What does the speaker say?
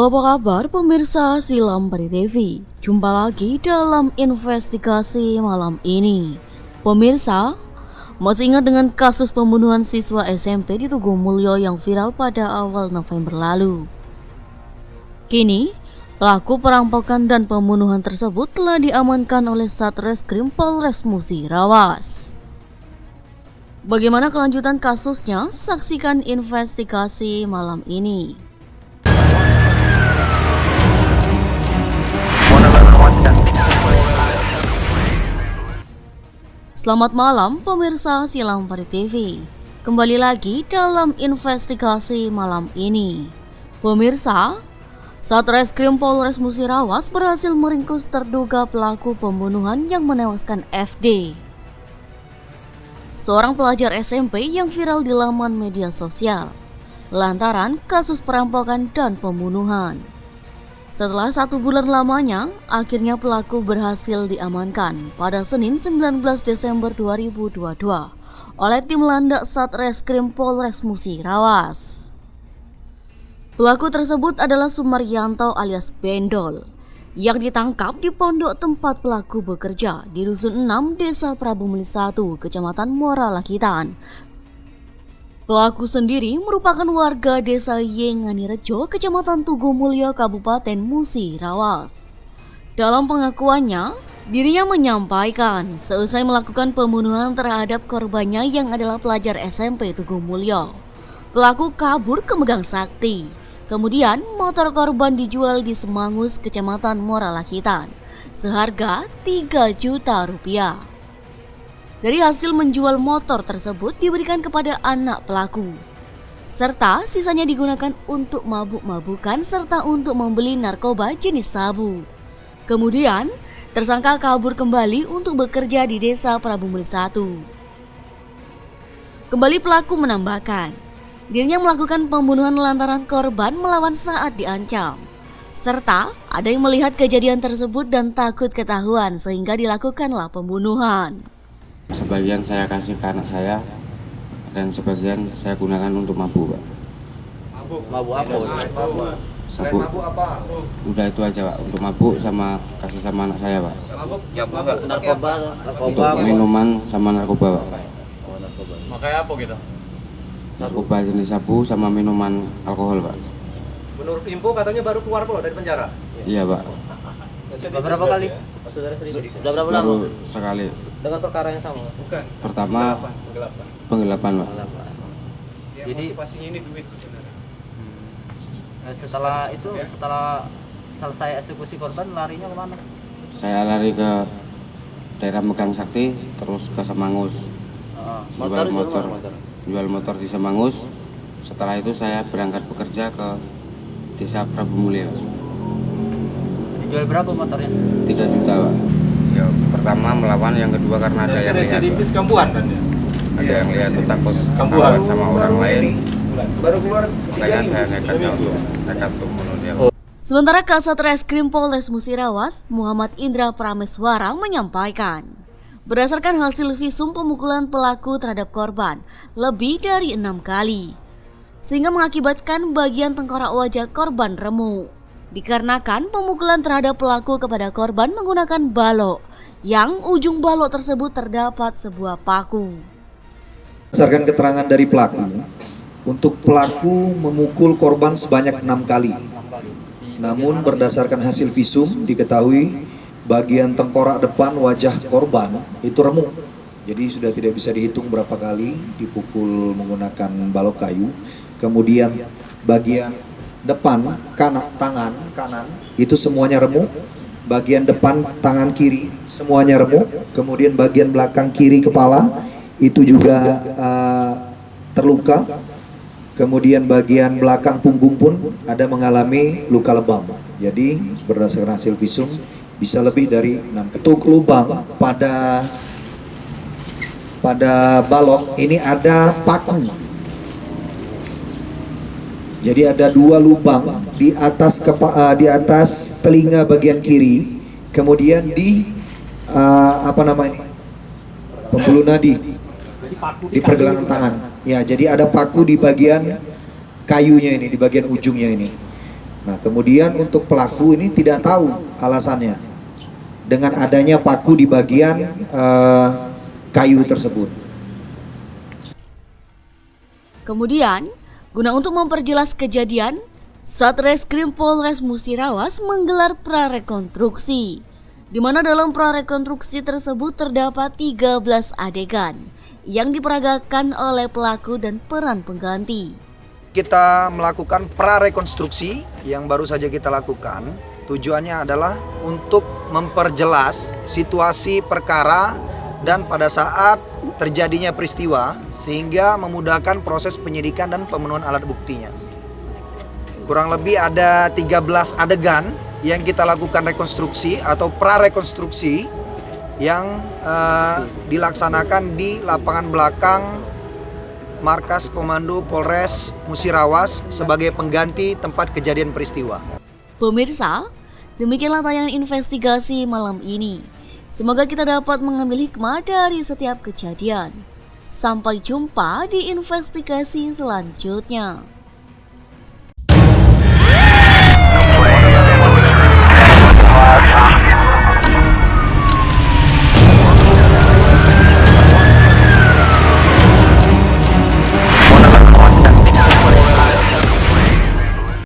Halo, apa kabar pemirsa Silam Pari TV? Jumpa lagi dalam investigasi malam ini. Pemirsa, masih ingat dengan kasus pembunuhan siswa SMP di Tugu Mulyo yang viral pada awal November lalu? Kini, pelaku perampokan dan pembunuhan tersebut telah diamankan oleh Satreskrim Polres Musirawas. Bagaimana kelanjutan kasusnya? Saksikan investigasi malam ini. Selamat malam pemirsa Silam Pari TV. Kembali lagi dalam investigasi malam ini. Pemirsa, Satreskrim Polres Musirawas berhasil meringkus terduga pelaku pembunuhan yang menewaskan FD, seorang pelajar SMP yang viral di laman media sosial lantaran kasus perampokan dan pembunuhan. Setelah 1 bulan lamanya, akhirnya pelaku berhasil diamankan pada Senin 19 Desember 2022 oleh tim Landak Satreskrim Polres Musirawas. Pelaku tersebut adalah Sumaryanto alias Bendol yang ditangkap di pondok tempat pelaku bekerja di Dusun 6 Desa Prabumuli 1, Kecamatan Muara Lakitan. Pelaku sendiri merupakan warga desa Yenganirejo, Kecamatan Tugu Mulyo, Kabupaten Musirawas. Dalam pengakuannya, dirinya menyampaikan seusai melakukan pembunuhan terhadap korbannya yang adalah pelajar SMP Tugu Mulyo, pelaku kabur ke Megang Sakti. Kemudian motor korban dijual di Semangus, Kecamatan Muara Lakitan, seharga 3 juta rupiah. Dari hasil menjual motor tersebut diberikan kepada anak pelaku, serta sisanya digunakan untuk mabuk-mabukan serta untuk membeli narkoba jenis sabu. Kemudian, tersangka kabur kembali untuk bekerja di Desa Prabumuli 1. Kembali pelaku menambahkan, dirinya melakukan pembunuhan lantaran korban melawan saat diancam, serta ada yang melihat kejadian tersebut dan takut ketahuan sehingga dilakukanlah pembunuhan. Sebagian saya kasih ke anak saya dan sebagian saya gunakan untuk mabuk, Pak. Mabuk apa? Sabu. Udah itu aja, Pak. Untuk mabuk sama kasih sama anak saya, Pak. Mabuk? Ya, narkoba. Untuk minuman sama narkoba, Pak. Oh, narkoba. Makanya apa gitu? Narkoba jenis sabu sama minuman alkohol, Pak. Menurut info katanya baru keluar dari penjara. Iya, Pak. Sudah berapa kali? Saudara sendiri. Sudah berapa lama? Baru sekali. Dengan perkara yang sama? Bukan. Pertama penggelapan, Pak. Jadi motivasinya ini duit sebenarnya. Setelah itu, setelah selesai eksekusi korban, larinya kemana? Saya lari ke daerah Megang Sakti, terus ke Semangus. Jual motor di Semangus. Setelah itu saya berangkat bekerja ke Desa Prabumuli. Dijual berapa motornya? 3 juta, Pak. Ya, pertama melawan, yang kedua karena ada yang lihat. Kambuan kan ya? Ada yang lihat tuh takut Kambuan. ketahuan sama orang lain. Baru keluar Makanya saya nekat untuk bunuh dia. Sementara Kasat Reskrim Polres Musirawas, Muhammad Indra Prameswara menyampaikan, berdasarkan hasil visum pemukulan pelaku terhadap korban lebih dari 6 kali, sehingga mengakibatkan bagian tengkorak wajah korban remuk. Dikarenakan pemukulan terhadap pelaku kepada korban menggunakan balok, yang ujung balok tersebut terdapat sebuah paku. Berdasarkan keterangan dari pelaku, untuk pelaku memukul korban sebanyak 6 kali. Namun berdasarkan hasil visum diketahui bagian tengkorak depan wajah korban itu remuk. Jadi sudah tidak bisa dihitung berapa kali dipukul menggunakan balok kayu. Kemudian bagian depan tangan kanan itu semuanya remuk. Bagian depan tangan kiri semuanya remuk. Kemudian bagian belakang kiri kepala itu juga terluka. Kemudian bagian belakang punggung pun ada mengalami luka lebam. Jadi berdasarkan hasil visum bisa lebih dari 6 ketuk lubang pada balok ini ada paku. Jadi ada 2 lubang di atas telinga bagian kiri, kemudian di pembuluh nadi di pergelangan tangan. Ya, jadi ada paku di bagian kayunya ini, di bagian ujungnya ini. Nah, kemudian untuk pelaku ini tidak tahu alasannya dengan adanya paku di bagian kayu tersebut. Kemudian, guna untuk memperjelas kejadian, Satreskrim Polres Musirawas menggelar prarekonstruksi, di mana dalam prarekonstruksi tersebut terdapat 13 adegan yang diperagakan oleh pelaku dan peran pengganti. Kita melakukan prarekonstruksi yang baru saja kita lakukan. Tujuannya adalah untuk memperjelas situasi perkara dan pada saat terjadinya peristiwa sehingga memudahkan proses penyidikan dan pemenuhan alat buktinya. Kurang lebih ada 13 adegan yang kita lakukan rekonstruksi atau prarekonstruksi yang dilaksanakan di lapangan belakang Markas Komando Polres Musirawas sebagai pengganti tempat kejadian peristiwa. Pemirsa, demikianlah tayangan investigasi malam ini. Semoga kita dapat mengambil hikmah dari setiap kejadian. Sampai jumpa di investigasi selanjutnya.